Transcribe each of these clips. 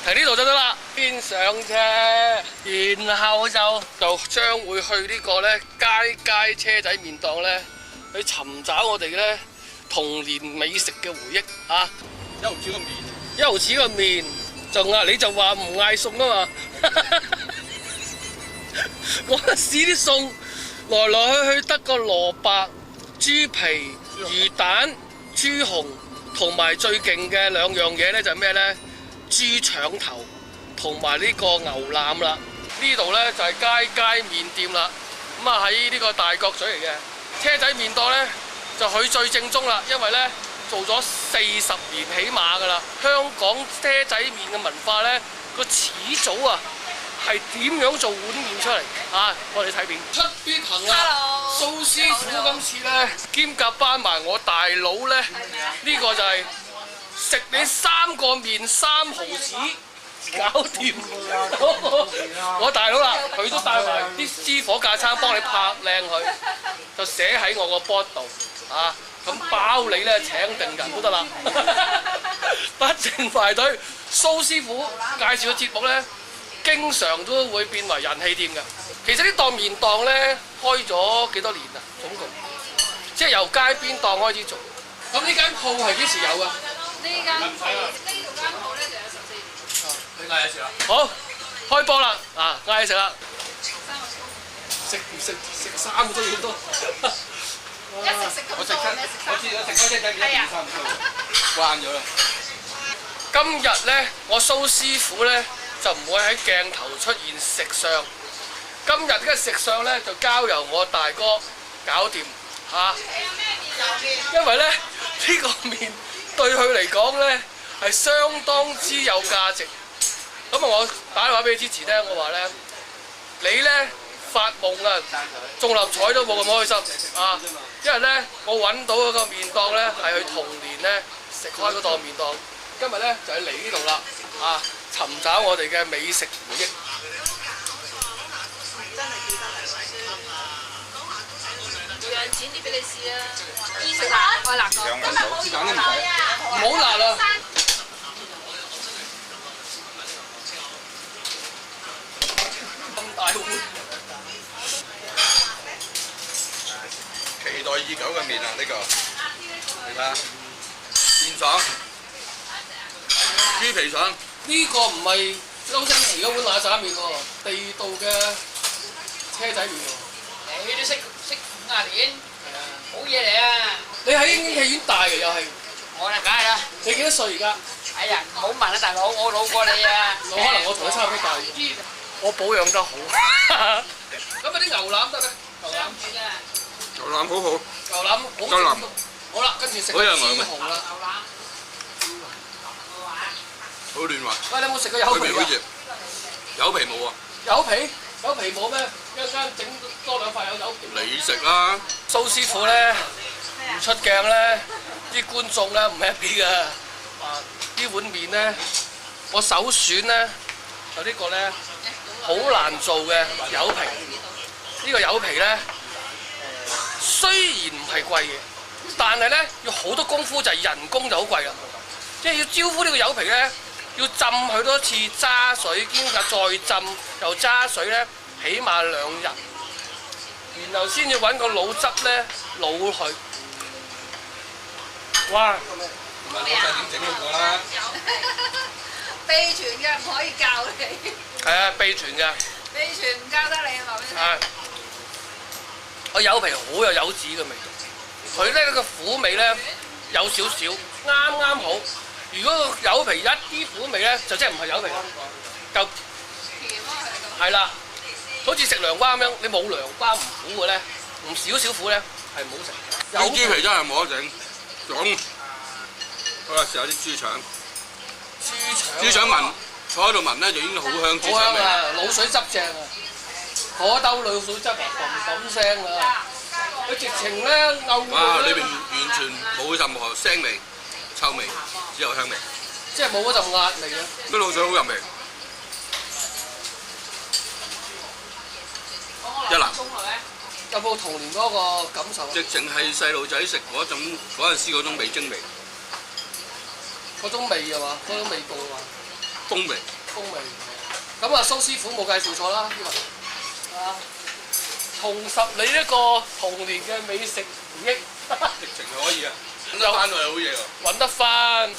停呢度就得啦，邊上車，然後就將會去呢個咧街車仔麵檔咧，去尋找我哋咧童年美食嘅回憶啊！一毫子個麵，一毫子個麵就嗌你就話唔嗌餸啊嘛！我試啲餸來來去去得個蘿蔔、豬皮、魚蛋、豬紅，同埋最勁嘅兩樣嘢咧就係咩咧？豬腸頭同埋呢個牛腩啦。呢度咧就係街麵店啦。咁啊喺呢個大角咀嚟嘅車仔麵檔咧就佢最正宗啦，因為咧做咗40年起碼噶啦。香港車仔麵嘅文化咧個始祖啊！係點樣做碗麵出嚟啊？我哋睇片。出邊行啊！蘇師傅今次咧兼夾班埋我大佬咧，呢個就係食你3個麵3毫子，搞掂。我大佬啦，佢都帶埋啲私伙架撐幫你拍靚佢，就寫喺我個 board 度啊！咁包你咧請定人都得啦，不正排隊。蘇師傅介紹嘅節目咧，經常都會變為人氣店㗎。其實呢檔麵檔咧開咗幾多年啊？總共即係由街邊檔開始做。咁呢間鋪係幾時有啊？呢間鋪咧就有14年。你嗌嘢食啦。好，開波啦！啊，嗌嘢食啦！食唔食3個都要多。一直食咁多，我知我食開車仔麵1、2、3個，慣咗啦。今日咧，我蘇師傅咧就唔會喺鏡頭出現食相。今日嘅食相咧就交由我大哥搞掂嚇。因為咧呢個麵對佢嚟講咧係相當之有價值。咁啊，我打電話俾你之前咧，我話咧你咧發夢啊，中六合彩都冇咁開心啊！因為咧我揾到嗰個麵檔咧係佢童年咧食開嗰檔麵檔。今日咧就係嚟呢度啦，啊！尋找我哋嘅美食回憶。會有錢啲俾你試啊！食辣，愛辣個。兩個手指揀都唔使。唔好辣啦！咁大碗。期待已久嘅麵啊！呢個嚟睇下，鮮爽。豬皮腸，呢個唔係周星馳嗰碗奶茶麵喎，地道嘅車仔麵喎。你都識50年，好嘢嚟啊！你喺英英戲院大嘅又係？我啦，梗係啦。你幾多歲而家？哎呀，唔好問啦，大佬，我老過你啊！可能我同你差唔多大。我保養得好。咁啊啲牛腩得咧？牛腩好好。牛腩好正宗。好啦，跟住食個豬紅啦。好嫩滑。喂，你有冇食過有皮啊？有皮冇啊？有皮？有皮冇咩？一陣間整多2塊有皮。你食啦。蘇師傅咧唔出鏡咧，啲觀眾咧唔 happy 㗎。啊，呢碗麵咧，我首選咧就呢個咧好難做嘅柚皮。呢個柚皮咧雖然唔係貴嘅，但係咧要好多功夫，就係人工就好貴啦。即係要招呼呢個柚皮咧，要浸佢多次揸水，兼夾再浸又揸水咧，起碼2日，然後先至揾個滷汁咧滷佢。哇！唔係老細點整嗰個啦？秘傳嘅唔可以教你。係啊，秘傳嘅。秘傳唔教得你啊，話俾你聽。係。個柚皮好有柚子嘅味道，佢咧個苦味咧有少少，啱啱好。如果個柚皮一啲苦味咧，就真係唔係柚皮啦，夠甜啊係啦，好似食涼瓜咁樣，你冇涼瓜唔苦嘅咧，唔少少苦咧係唔好食。啲豬皮真係冇得整，咁好啦，試下啲豬腸。豬腸聞坐喺度聞咧就已經好香豬腸味。好香啊！滷水汁正啊！嗰兜滷水汁啊，咁聲啊！佢直情咧漚哇！裏到咧，邊完全冇任何腥味、臭味，只有香味。即係冇嗰陣壓味啊！啲滷水好入味。一籃。有冇童年嗰個感受啊？直情係細路仔食嗰陣時嗰種味精味。嗰種味啊嘛，嗰種味道啊嘛。風味。風味。咁啊，蘇師傅冇介紹錯啦，呢個啊，重拾你一個童年嘅美食回憶。直情係可以啊，揾得翻係好嘢喎。揾得翻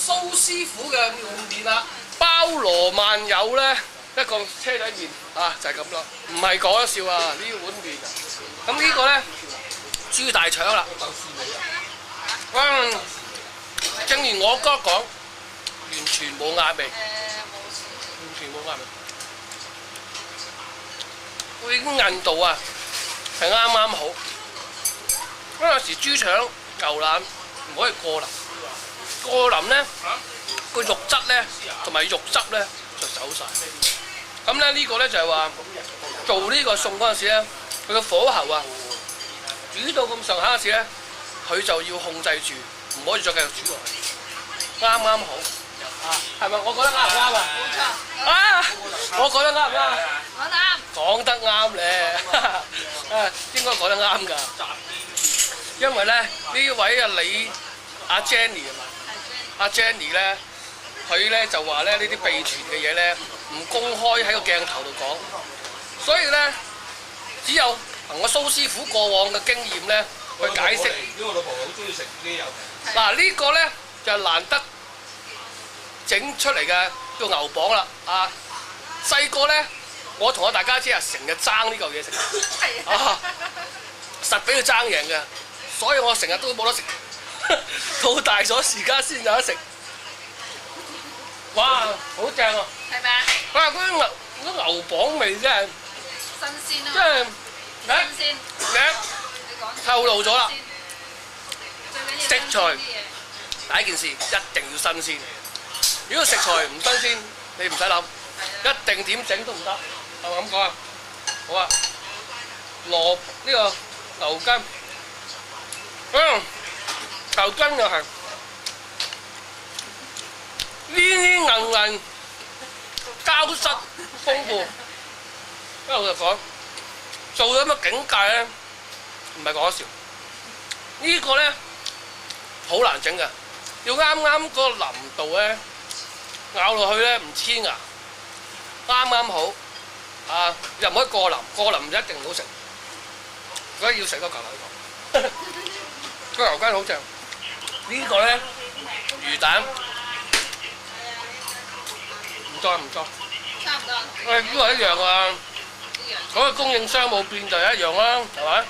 蘇師傅嘅碗麵啦，包羅萬有咧，一個車仔麵啊，就係咁咯，唔係講笑啊！呢碗麵啊，咁呢個咧豬大腸啦，正如我哥講，完全冇壓味，完全冇壓味。我已經韌度啊，係啱啱好。因為有時豬腸、牛腩唔可以過腍，過腍咧個肉質咧同埋肉汁咧就走晒。咁咧呢個咧就係話做呢個餸嗰陣時咧，佢個火候啊煮到咁上下嗰時咧，佢就要控制住，唔可以再繼續煮落去，啱啱好。啊，係咪？我覺得啱唔啱啊？冇錯。啊，我覺得啱唔啱？講得啱。講得啱咧，啊應該講得啱㗎。因為咧呢位啊阿 Jenny 啊嘛，阿 Jenny 咧佢咧就話咧呢啲秘傳嘅嘢咧唔公開喺個鏡頭度講，所以咧只有憑我蘇師傅過往嘅經驗咧去解釋。因為我老婆好中意食呢油。嗱呢個咧就難得整出嚟嘅叫牛膀啦，啊細個咧我同我大家姐啊成日爭呢嚿嘢食，啊實俾佢爭贏嘅。所以我成日都冇得食，到大咗時間先有得食。哇，好正啊！係咪啊？哇，嗰啲牛膀味真係，新鮮啊！真係，新鮮。你講透露咗啦。最緊要食材第一件事一定要新鮮。如果食材唔新鮮，你唔使諗，一定點整都唔得。係咪咁講啊？好啊，呢個牛筋。牛筋又係黏黏韌韌、膠質豐富。因為老實講，做咗咁嘅境界咧，唔係講笑。呢個咧好難整㗎，要啱啱嗰個腍度咧，咬落去咧唔黐牙，啱啱好啊！又唔可以過腍，過腍唔一定好食。所以要食多嚿呢個。個牛筋好正，呢個咧魚蛋唔多。差唔多。呢個一樣啊，嗰個供應商冇變就係一樣啦，係咪？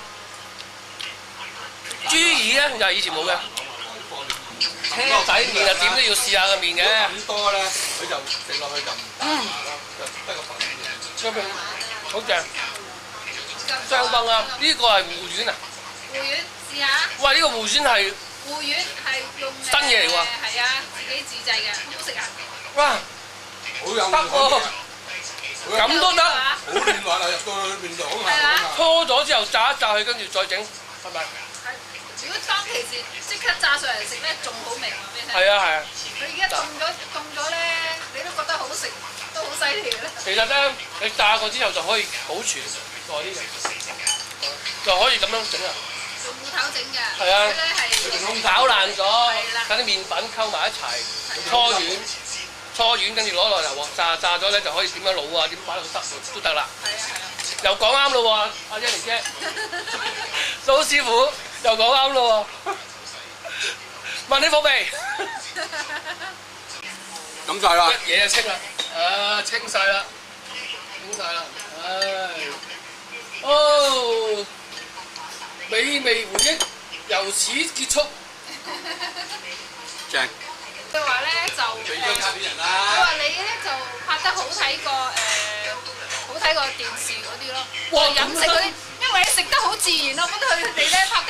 豬耳咧又係以前冇嘅，車仔麵啊點都要試下個麵嘅。咁多咧，佢就食落去就唔就得個粉嘅。好正，相當啊！呢個係芋丸啊！芋丸試下。喂，呢個芋丸係芋丸係用新嘢嚟喎。係啊，自己自製嘅，好食啊！哇，好有得喎，咁都得。好嫩滑啊！入到去裏邊就好係啊下。拖咗之後炸一炸佢，跟住再整，係咪？如果當其時即刻炸上嚟食咧，仲好味話俾你聽。係啊係啊。佢而家凍咗咧，你都覺得好食，都好犀利咧。其實咧，你炸過之後就可以保存耐啲嘅，就可以咁樣整啊。用芋頭整嘅。係啊。佢咧係炒爛咗，係啦等啲麵粉溝埋一齊，搓軟，跟住攞落油鑊炸咗咧就可以點樣滷啊，點擺落個汁都得啦。係啊係啊。又講啱咯喎，阿 Jenny 姐，蘇師傅又講啱咯喎。問你火未？咁晒啦。一嘢就清啦，啊清晒啦，清晒啦，唉，哦，美味回憶由此結束。正。佢話咧就俾張卡俾人佢啦。話你咧就拍得好睇過好睇過電視嗰啲咯，哇飲食嗰啲，因為你食得好自然咯。我覺得佢哋咧拍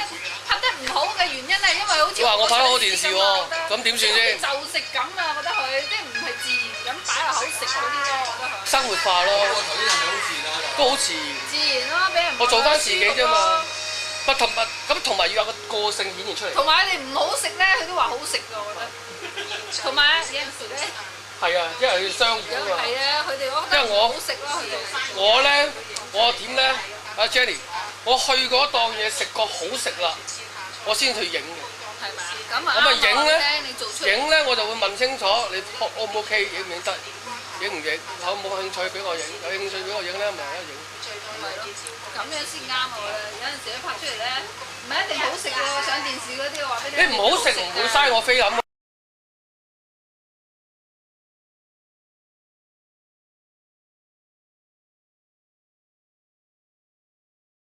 得唔好嘅原因係因為好似哇我拍得好電視喎咁點算先就食咁啊！我覺得佢即係唔係自然咁擺落口食嗰啲咯，我覺得佢生活化咯，個頭先係咪好自然啊？都好自然。自然咯，俾人我做翻自己啫嘛。同埋要有個性顯現出嚟。同埋你唔好食咧，佢都話好食㗎，我覺得。同埋有陣時咧，係啊，因為佢商業啊嘛。係啊，佢哋我覺得因為我好食咯，佢哋。我點咧？阿 Jenny，我去嗰檔嘢食過好食啦，我先去影嘅。係咪啊？咁啊咁啊影咧你做出影咧我就會問清楚你 O 唔 OK， 影唔影得，影唔影，有冇興趣俾我影，有興趣俾我影咧咪一影。係咯，咁樣先啱我覺得。有陣時咧拍出嚟咧，唔係一定好食喎，上電視嗰啲話俾你聽。你唔好食唔會嘥我菲林。